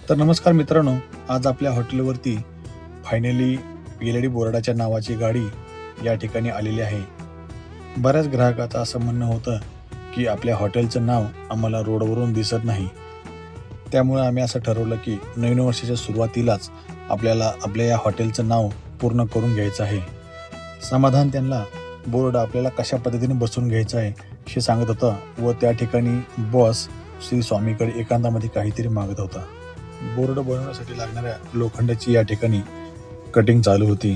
तर नमस्कार मित्रांनो, आज आपल्या हॉटेलवरती फायनली एल-ई-डी बोर्डाच्या नावाची गाडी या ठिकाणी आलेली आहे. बऱ्याच ग्राहकाचं असं म्हणणं होतं, की आपल्या हॉटेलचं नाव आम्हाला रोडवरून दिसत नाही. त्यामुळे आम्ही असं ठरवलं, की नवीन वर्षाच्या सुरुवातीलाच आपल्याला आपल्या या हॉटेलचं नाव पूर्ण करून घ्यायचं आहे. समाधान त्यांना बोर्ड आपल्याला कशा पद्धतीने बसवून घ्यायचं आहे हे सांगत होता व त्या ठिकाणी बॉस श्री स्वामीकडे एकांतामध्ये काहीतरी मागत होता. बोर्ड बनवण्यासाठी लागणाऱ्या लोखंडाची या ठिकाणी कटिंग चालू होती.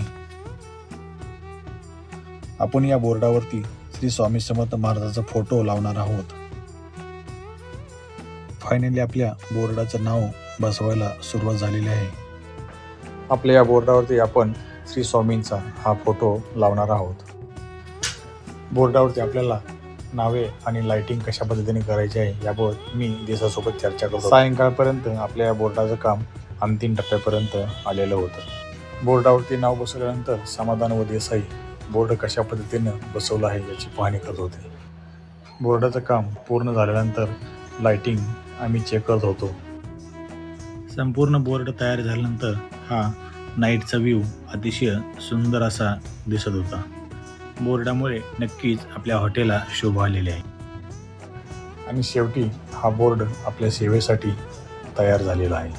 आपण या बोर्डावरती श्री स्वामी समर्थ महाराजाचा फोटो लावणार आहोत. फायनली आपल्या बोर्डाचं नाव बसवायला सुरुवात झालेली आहे. आपल्या या बोर्डावरती आपण श्री स्वामींचा हा फोटो लावणार आहोत. बोर्डावरती आपल्याला नावे आणि लाइटिंग कशा पद्धतीने करायची आहे याबाबत मी देसासोबत चर्चा करतो. सायंकाळपर्यंत आपल्या या बोर्डाचं काम अंतिम टप्प्यापर्यंत आलेलं होतं. बोर्डावरती नाव बसवल्यानंतर समाधान व देसाई बोर्ड कशा पद्धतीनं बसवलं आहे याची पाहणी करत होते. बोर्डाचं काम पूर्ण झाल्यानंतर लाइटिंग आम्ही चेक करत होतो. संपूर्ण बोर्ड तयार झाल्यानंतर हा नाईटचा व्ह्यू अतिशय सुंदर असा दिसत होता. बोर्डामुळे नक्कीच आपल्या हॉटेलला शोभा आलेली आहे आणि शेवटी हा बोर्ड आपल्या सेवेसाठी तयार झालेला आहे.